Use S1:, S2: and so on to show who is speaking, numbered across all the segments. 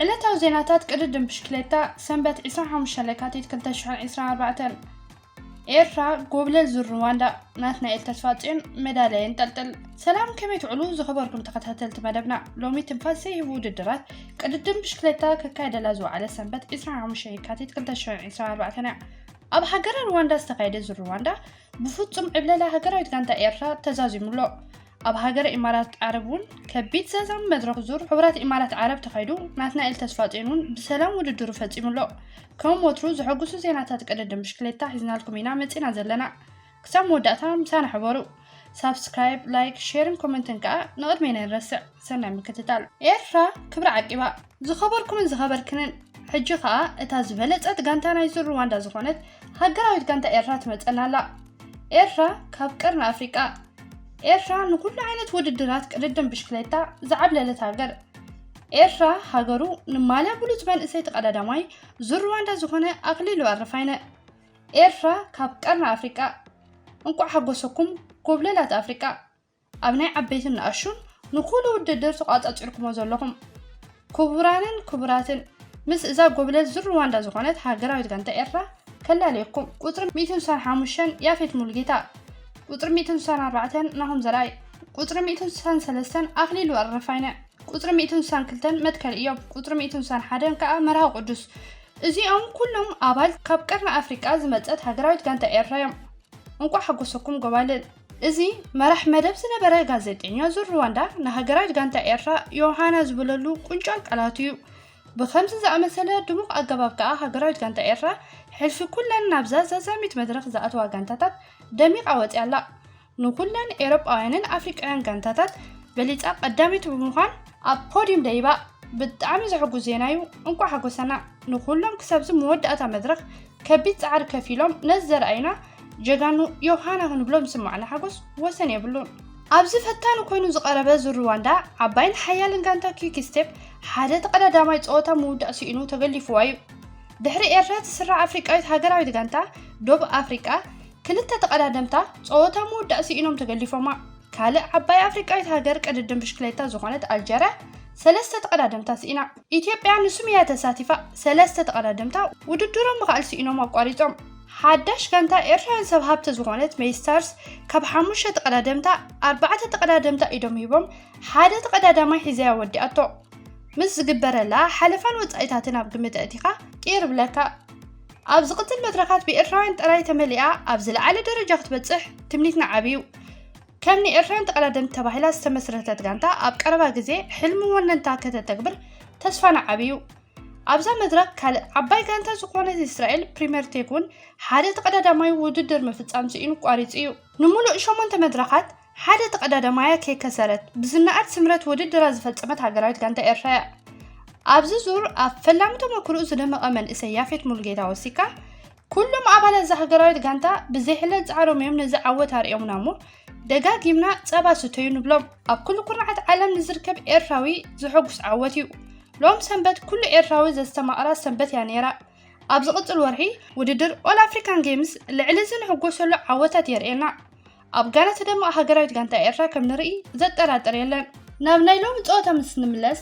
S1: ዕለታዊ ዜናታት ቅድድም ብሽክሌታ ሰንበት 25 ለካቲት 2024 ኤርትራ ጎብለል ዙር ሩዋንዳ ናትና ኤልተስፋጽን ሜዳልያ እንጠልጥል። ሰላም ከመይ ትዕሉ ዝኸበርኩም ተኸታተልቲ መደብና ሎሚ ትንፋስ ውድድራት ቅድድም ብሽክሌታ ከካይደላ ዝወዓለ ሰንበት 25 ለካቲት 2024 ኣብ ሃገረ ሩዋንዳ ዝተካየደ ዙር ሩዋንዳ ብፍጹም ዕብለላ ሃገራዊት ጋንታ ኤርትራ ተዛዚሙሎ። ኣብ ሃገረ ኢማራት ዓረብን ከቢድ ዘዛም መድረክ ዙር ሕብራት ኢማራት ዓረብ ተኻይዱ ናትና ኤልተስፋጽኑን ብሰላም ውድድሩ ፈጺሙሎ። ከም ወትሩ ዝሐጉሱ ዜናታት ቅድድም ብሽክሌታ ሒዝናልኩም ኢና መጺና ዘለና። ክሳብ መወዳእታ ምሳና ሕበሩ። ሳብስክራይብ፣ ላይክ፣ ሼርን ኮሜንትን ከዓ ንቅድሜና ይንረስዕ። ሰናይ ምክትታል። ኤርትራ ክብሪ ዓቂባ ዝኸበርኩምን ዝኸበርክንን ሕጂ ከዓ እታ ዝበለጸት ጋንታ ናይ ዙር ሩዋንዳ ዝኾነት ሃገራዊት ጋንታ ኤርትራ ትመጸናላ። ኤርትራ ካብ ቀርኒ ኣፍሪቃ ኤርትራ ንኩሉ ዓይነት ውድድራት ቅድድም ብሽክሌታ ዝዓብለለት ሃገር ኤርትራ ሃገሩ ንማልያ ብሉጽ መንእሰይ ተቀዳዳማይ ዙር ሩዋንዳ ዝኾነ ኣክሊሉ ኣረፋይነ ኤርትራ ካብ ቀርኒ ኣፍሪቃ እንቋዕ ሓጎሰኩም ጎብለላት ኣፍሪቃ ኣብ ናይ ዓበይትን ንኣሹን ንኩሉ ውድድር ተቋጻጺርኩሞ ዘለኹም ክቡራንን ክቡራትን ምስ እዛ ጎብለል ዙር ሩዋንዳ ዝኾነት ሃገራዊት ጋንታ ኤርትራ ከላለየኩም ቁጥሪ 165 ያፌት ሙሉጌታ ቁጥሪ 164 ናሆም ዘራይ ቁጥሪ 163 ኣክሊሉ ኣረፋይነ ቁጥሪ 162 መትከል እዮም ቁጥሪ 161 ከዓ መርሃ ቅዱስ እዚኦም ኩሎም ኣባል ካብ ቀርኒ ኣፍሪቃ ዝመጸት ሃገራዊት ጋንታ ኤርትራ እዮም። እንቋዕ ሓጎሰኩም ጎባልን እዚ መራሕ መደብ ዝነበረ ጋዜጠኛ ዙር ሩዋንዳ ንሃገራዊት ጋንታ ኤርትራ ዮሃና ዝብለሉ ቁንጫል ቃላት እዩ። ብኸምዚ ዝኣመሰለ ድሙቕ ኣገባብ ከዓ ሃገራዊት ጋንታ ኤርትራ ሕልፊ ኩለን ናብዛ ዘዛሚት መድረክ ዝኣተዋ ጋንታታት ደሚቓ ወፅያላ። ንኩለን ኤሮጳውያንን ኣፍሪቃውያን ጋንታታት በሊፃ ቀዳሚት ብምዃን ኣብ ፖዲየም ደይባ ብጣዕሚ ዘሐጉስ ዜና እዩ። እንቋዕ ሓጎሰና ንኩሎም ክሳብ መወዳእታ መድረክ ከቢድ ፃዕሪ ከፍ ኢሎም ነዚ ዘርኣይና ጀጋኑ ዮሃና ክንብሎም ዝስማዕና ሓጎስ ወሰን የብሉን። ኣብዚ ፈታኒ ኮይኑ ዝቐረበ ዙር ሩዋንዳ ዓባይን ሓያልን ጋንታ ኪክ ስቴፕ ሓደ ተቀዳዳማይ ፀወታ ምውዳእ ሲኢኑ ተገሊፍዋ እዩ። ድሕሪ ኤርትራ ትስራዕ ኣፍሪቃዊት ሃገራዊት ጋንታ ደቡብ ኣፍሪቃ ክልተ ተቀዳደምታ ፀወታ ምውዳእ ሲኢኖም ተገሊፎማ። ካልእ ዓባይ ኣፍሪቃዊት ሃገር ቅድድም ብሽክሌታ ዝኾነት ኣልጀርያ ሰለስተ ተቀዳደምታ ሲኢና። ኢትዮጵያ ንሱምያ ተሳቲፋ ሰለስተ ተቀዳደምታ ውድድሮም ምኽኣል ሲኢኖም ኣቋሪጾም። ሓዳሽ ጋንታ ኤርትራውያን ሰብ ሃብቲ ዝኾነት ሜይስታርስ ካብ 5 ተቀዳደምታ 4 ተቀዳደምታ ኢዶም ሂቦም ሓደ ተቀዳዳማይ ሒዘያ ወዲኣቶ። ምስ ዝግበረላ ሓለፋን ወጻኢታትን ኣብ ግምት እቲኻ ቂር ብለካ ኣብ ዝቕፅል መድረካት ብኤርትራውያን ጥራይ ተመሊኣ ኣብ ዝለዓለ ደረጃ ክትበጽሕ ትምኒትና ዓብዩ። ከምኒ ኤርትራውያን ተቀዳደምቲ ተባሂላ ዝተመስረተት ጋንታ ኣብ ቀረባ ግዜ ሕልሚ ወነንታ ከተተግብር ተስፋና ዓብዩ። ኣብዛ መድረክ ካልእ ዓባይ ጋንታ ዝኾነት እስራኤል ፕሪምየር ቴክ እውን ሓደ ተቀዳዳማይ ውድድር ምፍጻም ሲኢኑ ቋሪጽ እዩ። ንሙሉእ 8 መድረካት ሓደ ተቀዳዳማያ ከሰረት ብዝናኣድ ስምረት ውድድራ ዝፈጸመት ሃገራዊት ጋንታ ኤርትራ እያ። ኣብዚ ዙር ኣብ ፈላሚ ተመክርኡ ዝደመቐ መንእሰይ ያፌት ሙሉጌታ ወሲካ ኩሎም ኣባላት እዛ ሃገራዊት ጋንታ ብዘይሕለት ፃዕሮም እዮም ነዚ ዓወት ኣርኦምና እሞ ደጋጊምና ጸባ ስተዩ ንብሎም። ኣብ ኩሉ ኩርናዓት ዓለም ንዝርከብ ኤርትራዊ ዝሐጉስ ዓወት እዩ። ሎም ሰንበት ኩሉ ኤርትራዊ ዘስተማቕራ ሰንበት እያ ነይራ። ኣብ ዝቕፅል ወርሒ ውድድር ኦል ኣፍሪካን ጌምስ ልዕሊ ዝንሕጎሰሉ ዓወታት የርኤና። ኣብ ጋና ተደመቐ ሃገራዊት ጋንታ ኤርትራ ከም ንርኢ ዘጠራጥር የለን። ናብ ናይ ሎም ፀወታ ምስ ንምለስ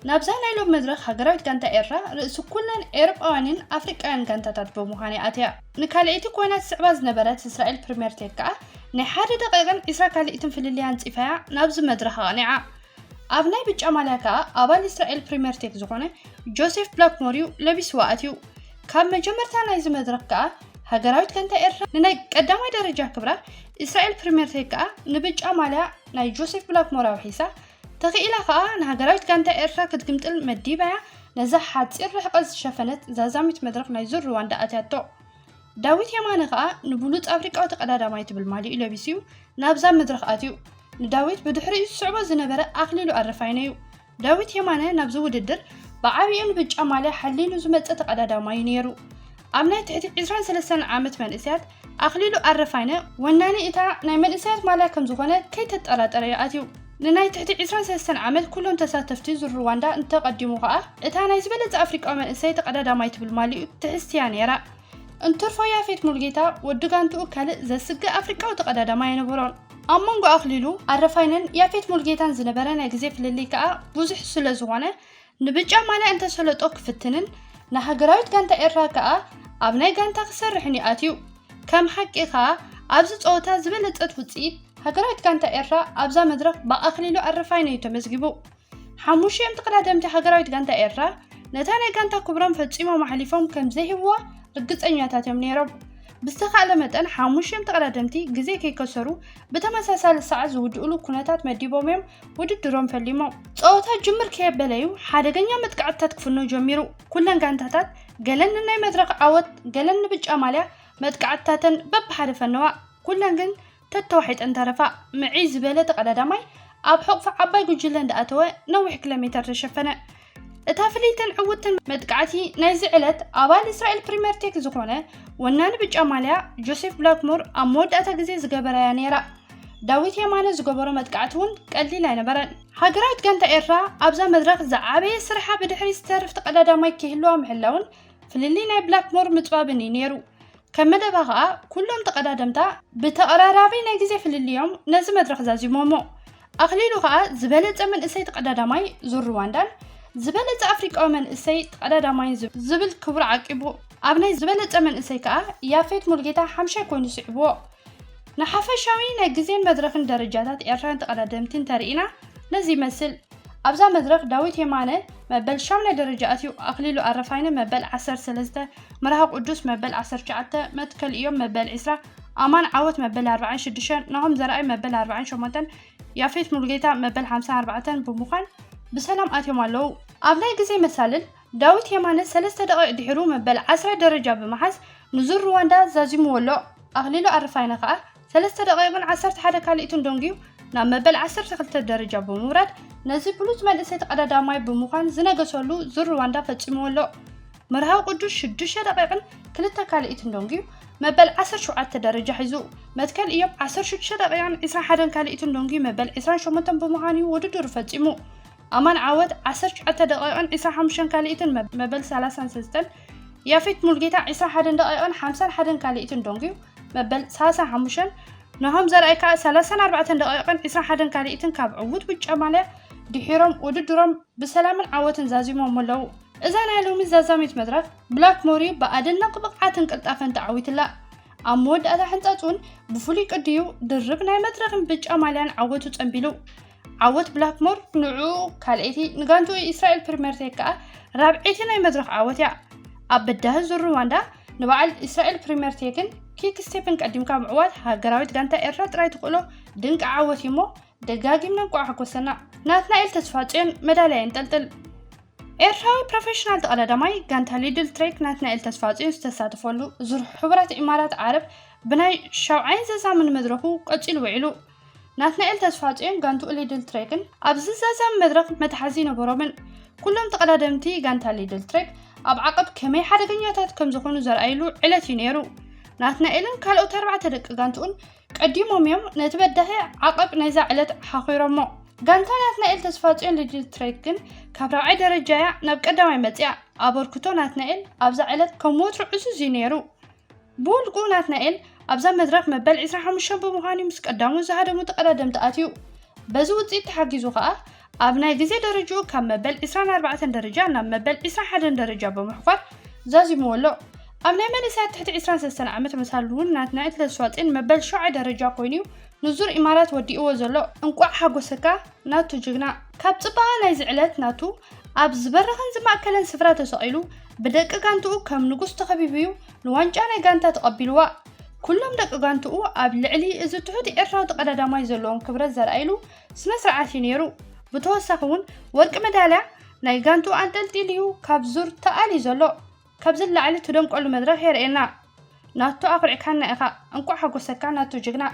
S1: ናብዛ ናይ ሎም መድረክ ሃገራዊት ጋንታ ኤርትራ ርእሲ ኩለን ኤሮጳውያንን ኣፍሪቃውያን ጋንታታት ብምዃን ኣትያ። ንካልአይቲ ኮይናት ስዕባ ዝነበረት እስራኤል ፕሪምየር ቴክ ከዓ ናይ 1 ደቂቕን 20 ካልእትን ፍልልያን ፂፋያ ናብዚ መድረክ ኣቕኒዓ። ኣብ ናይ ብጫ ማልያ ከዓ ኣባል እስራኤል ፕሪምየር ቴክ ዝኾነ ጆሴፍ ብላክሞር ለቢስዋ ኣትዩ። ካብ መጀመርታ ናይዚ መድረክ ከዓ ሃገራዊት ጋንታ ኤርትራ ንናይ ቀዳማይ ደረጃ ክብራ እስራኤል ፕሪምየር ቴክ ከዓ ንብጫ ማልያ ናይ ጆሴፍ ብላክሞር ኣውሒሳ ተኽኢላ ከዓ ንሃገራዊት ጋንታ ኤርትራ ክትግምጥል መዲባያ ነዛ ሓፂር ርሕቀት ዝሸፈነት ዛዛሚት መድረክ ናይ ዙር ሩዋንዳ ኣትያቶ። ዳዊት የማነ ከዓ ንብሉፅ ኣፍሪቃዊ ተቀዳዳማይ ትብል ማሊኡ ለቢስዩ ናብዛ መድረክ ኣትዩ። ንዳዊት ብድሕሪኡ ዝስዕቦ ዝነበረ ኣክሊሉ ኣረፋይነ እዩ። ዳዊት የማነ ናብዚ ውድድር ብዓብዩን ብጫ ማልያ ሓሊሉ ዝመፀ ተቀዳዳማይ ነይሩ። ኣብ ናይ ትሕቲ 23 ዓመት መንእሰያት ኣክሊሉ ኣረፋይነ ወናኒ እታ ናይ መንእሰያት ማልያ ከም ዝኾነ ከይተጠራጠረ ኣትዩ። ንናይ ትሕቲ 23 ዓመት ኩሎም ተሳተፍቲ ዙር ሩዋንዳ እንተቀዲሙ ከዓ እታ ናይ ዝበለጸ ኣፍሪቃዊ መንእሰይ ተቀዳዳማይ ትብል ማሊኡ ትሕስትያ ነይራ። እንተርፎ ያፌት ሙሉጌታ ወዲ ጋንትኡ ካልእ ዘስግእ ኣፍሪቃዊ ተቀዳዳማይ ነበሮን። ኣብ መንጎ ኣክሊሉ ኣረፋይነን ያፌት ሙሉጌታን ዝነበረ ናይ ግዜ ፍልልይ ከዓ ብዙሕ ስለ ዝኾነ ንብጫ ማልያ እንተሰለጦ ክፍትንን ንሃገራዊት ጋንታ ኤርትራ ከዓ ኣብ ናይ ጋንታ ክሰርሕን ኣትዩ ከም ሓቂ ከዓ ኣብዚ ጸወታ ዝበለጸት ውጽኢት ሃገራዊት ጋንታ ኤርትራ ኣብዛ መድረክ ብኣኽሊሉ ኣረፋይነ እዩ ተመዝጊቡ 5 ተቀዳደምቲ ሃገራዊት ጋንታ ኤርትራ ነታ ናይ ጋንታ ክብሮም ፈጺሞም ሓሊፎም ከም ዘይህብዋ ርግጸኛታት እዮም ነይሮም ብዝተኻለ መጠን 5 ተቀዳደምቲ ግዜ ከይከሰሩ ብተመሳሳሊ ሰዓት ዝውድእሉ ኩነታት መዲቦም እዮም ውድድሮም ፈሊሞም ጸወታ ጅምር ከየበለዩ ሓደገኛ መጥቃዕትታት ክፍኖ ጀሚሩ ኩለን ጋንታታት ገለን ናይ መድረክ ዓወት ገለን ብጫ ማልያ መጥቃዕትታተን በብሓደ ፈነዋ ኩለን ግን ተተዋሒጠን ተረፋ ምዒ ዝበለ ተቀዳዳማይ ኣብ ሕቕፋ ዓባይ ጉጅለ እንዳኣተወ ነዊሕ ኪሎሜትር ተሸፈነ እታ ፍሊትን ዕውትን መጥቃዕቲ ናይዚ ዕለት ኣባል እስራኤል ፕሪምየር ሊግ ዝኾነ ወናኒ ብጫ ማልያ ጆሴፍ ብላክሞር ኣብ መወዳእታ ግዜ ዝገበረያ ነይራ ዳዊት የማነ ዝገበሮ መጥቃዕቲ እውን ቀሊል ኣይነበረን ሃገራዊት ጋንታ ኤርትራ ኣብዛ መድረክ ዝዓበየ ስርሓ ብድሕሪ ዝተረፍ ተቀዳዳማይ ክህልዋ ምሕላውን ፍልሊ ናይ ብላክሞር ምፅባብን ነይሩ ከም መደባ ከዓ ኩሎም ተቀዳደምታ ብተቀራራቢ ናይ ግዜ ፍልልዮም ነዚ መድረክ ዛዚሞሞ ኣኽሊሉ ከዓ ዝበለጸ መንእሰይ ተቀዳዳማይ ዙር ሩዋንዳን ዝበለጸ ኣፍሪቃዊ መንእሰይ ተቀዳዳማይ ዝብል ክብሪ ዓቂቡ ኣብ ናይ ዝበለጸ መንእሰይ ከዓ ያፌት ሙልጌታ 5 ኮይኑ ስዕብዎ ንሓፈሻዊ ናይ ግዜን መድረክን ደረጃታት ኤርትራን ተቀዳደምትን ተርኢና ነዚ ይመስል ኣብዛ መድረክ ዳዊት የማነ መበል 8 ደረጃ ኣትዩ ኣኽሊሉ ኣረፋይነ መበል 13 መርሃ ቅዱስ መበል 19 መትከል እዮም መበል 20 ኣማን ዓወት መበል 46 ናሆም ዘርኣይ መበል 48 ያፌት ሙልጌታ መበል 54 ብምዃን ብሰላም ኣትዮም ኣለዉ ኣብ ናይ ግዜ መሳልል ዳዊት የማነ 3 ደቂቕ ድሕሩ መበል 10 ደረጃ ብምሓዝ ንዙር ሩዋንዳ ዛዚምዎ ኣሎ ኣኽሊሉ ኣረፋይነ ከዓ 3 ደቂቕን 11 ካልእቱን ደንጊዩ ናብ መበል 12 ደረጃ ብምውራድ ነዚ ብሉዝ መንእሰይ ተቀዳዳማይ ብምዃን ዝነገሰሉ ዙር ሩዋንዳ ፈጺምዎ ኣሎ መርሃ ቅዱስ 6 ደቂቕን 2 ካልእቱን ደንጊዩ መበል 17 ደረጃ ሒዙ መትከል እዮም 16 ደቂቕን 21 ካልእቱን ደንጊዩ መበል 28 ብምዃን ውድድር ፈጺሙ ኣማን ዓወት 19 ደቂቕን 25 ካልእቱን መበል 33 ያፌት ሙልጌታ 21 ደቂቕን 51 ካልእቱን ደንጊዩ መበል 35 ናሆም ዘርኣይ ከዓ 34 ደቂቕን 21 ካልእቱን ካብ ዕውት ብጫ ማልያ ድሒሮም ውድድሮም ብሰላምን ዓወትን ዛዚሞም ኣለዉ እዛ ናይ ሎሚ ዛዛሚት መድረክ ብላክሞር ብኣደናቂ ብቕዓትን ቅልጣፈን ተዓዊትላ ኣብ መወዳእታ ሕንፃፁን ብፍሉይ ቅድዩ ድርብ ናይ መድረክን ብጫ ማልያን ዓወቱ ጸንቢሉ ዓወት ብላክሞር ንዑ ካልእቲ ንጋንቱ እስራኤል ፕሪምየር ሊግ ከዓ ራብዒቲ ናይ መድረክ ዓወት እያ ኣብ በዳህ ዙር ሩዋንዳ ንበዓል እስራኤል ፕሪምየር ሊግን ኪክ ስቴፕን ቀዲምካ ምዕዋት ሃገራዊት ጋንታ ኤርትራ ጥራይ ትኽእሎ ድንቂ ዓወት እሞ ደጋጊምና እንቋዕ ሓጎሰና ናትናኤል ተስፋጽዮን መዳልያ ይንጠልጥል ኤርትራዊ ፕሮፌሽናል ተቀዳዳማይ ጋንታ ሊድል ትሬክ ናትናኤል ተስፋጽዮን ዝተሳተፈሉ ዙር ሕቡራት ኢማራት ዓረብ ብናይ 7 ዘዛምን መድረኩ ቀፂሉ ውዒሉ ናትናኤል ተስፋጽዮን ጋንቱ ሊድል ትሬክን ኣብዚ ዘዛም መድረክ መትሓዚ ነበሮምን ኩሎም ተቀዳደምቲ ጋንታ ሊድል ትሬክ ኣብ ዓቀብ ከመይ ሓደገኛታት ከም ዝኾኑ ዘርኣይሉ ዕለት እዩ ነይሩ ናትናኤልን ካልኦት 4 ደቂ ጋንቱን ቀዲሞም እዮም ነቲ በዳሂ ዓቀብ ናይዛ ዕለት ሓኺሮሞ ጋንታ ናትናኤል ተስፋጽዮን ሊድል ትሬክ ግን ካብ 4ይ ደረጃ ናብ ቀዳማይ መጽያ ኣበርክቶ ናትናኤል ኣብዛ ዕለት ከም ወትሩ ዕዙዝ እዩ ነይሩ ብውልቁ ናትናኤል ኣብዛ መድረክ መበል 25 ብምዃኑ ምስ ቀዳሙ ዝሃደሙ ተቀዳደምቲ ኣትዩ በዚ ውጽኢት ተሓጊዙ ከዓ ኣብ ናይ ግዜ ደረጃኡ ካብ መበል 24 ደረጃ ናብ መበል 21 ደረጃ ብምሕኳር ዛዚምዎ ኣሎ ኣብ ናይ መንእሰያት ትሕቲ 23 ዓመት መሳልውን ናትናኤል ተስፋጽዮን መበል 7 ደረጃ ኮይኑ ንዙር ኢማራት ወዲእዎ ዘሎ እንቋዕ ሓጎሰካ ናቱ ጅግና ካብ ጽባቐ ናይዚ ዕለት ናቱ ኣብ ዝበረኸን ዝማእከለን ስፍራ ተሰቒሉ ብደቂ ጋንትኡ ከም ንጉስ ተኸቢቡ ንዋንጫ ናይ ጋንታ ተቐቢልዋ ኩሎም ደቂ ጋንትኡ ኣብ ልዕሊ እዚ ትሑት ኤርትራዊ ተቀዳዳማይ ዘለዎም ክብረት ዘርኣይሉ ስነ ስርዓት ነይሩ ብተወሳኺ እውን ወርቂ መዳልያ ናይ ጋንትኡ አንጠልጢሉ ካብ ዙር ተኣሊ ዘሎ ካብ ዝላዕሊ ትደምቀሉ መድረክ የርእየና ናቱ ኣኽሪዕካና ኢኻ እንቋዕ ሓጎሰካ ናቱ ጅግና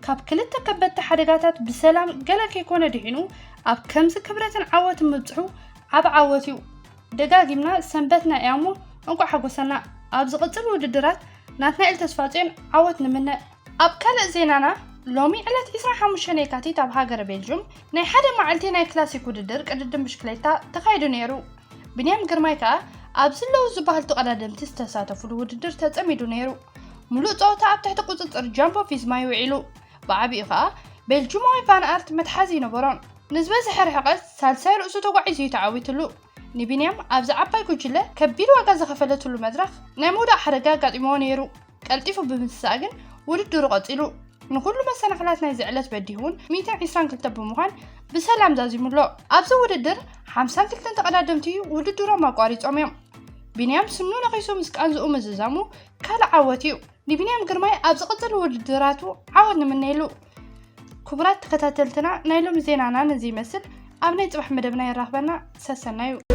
S1: ካብ ክልተ ከበድቲ ሓደጋታት ብሰላም ገለ ከይኮነ ድሒኑ ኣብ ከምዚ ክብረትን ዓወትን ምብፅሑ ዓብ ዓወት እዩ ደጋጊምና ሰንበትና እያሞ እንቋዕ ሓጎሰና ኣብ ዝቕፅል ውድድራት ናትናኤል ተስፋጽዮን ዓወት ንምነ ኣብ ካልእ ዜናና ሎሚ ዕለት 25 የካቲት ኣብ ሃገረ ቤልጅየም ናይ ሓደ መዓልቲ ናይ ክላሲክ ውድድር ቅድድም ብሽክሌታ ተኻይዱ ነይሩ ብንያም ግርማይ ከዓ ኣብ ዝለዉ ዝበሃል ተቀዳደምቲ ዝተሳተፍሉ ውድድር ተጸሚዱ ነይሩ ሙሉእ ጸወታ ኣብ ትሕቲ ቁፅፅር ጃምቦ ፊዝማ ይውዒሉ ብዓቢኡ ከዓ ቤልጅየማዊ ቫን ኣርት መትሓዚ ነበሮን ንዝበዝሐ ርሕቀት ሳልሳይ ርእሱ ተጓዒዙ ተዓዊትሉ ንቢንያም ኣብዛ ዓባይ ጉጅለ ከቢድ ዋጋ ዝኸፈለትሉ መድረኽ ናይ ምውዳቕ ሓደጋ ኣጋጢምዎ ነይሩ። ቀልጢፉ ብምስሳእ ግን ውድድሩ ቀፂሉ ንኩሉ መሰናክላት ናይ ዝዕለት በዲሁን 122 ብምዃን ብሰላም ዛዚሙሎ። ኣብዚ ውድድር 52 ተቐዳደምቲ ውድድሮም ኣቋሪፆም እዮም። ቢንያም ስኑ ነኺሱ ምስ ቃንዝኡ ምዝዛሙ ካልእ ዓወት እዩ። ንቢንያም ግርማይ ኣብ ዝቕፅሉ ውድድራቱ ዓወት ንምነይሉ። ክቡራት ተከታተልትና ናይ ሎሚ ዜናና ነዚ ይመስል። ኣብ ናይ ፅባሕ መደብና ይራኽበና። ሰሰናዩ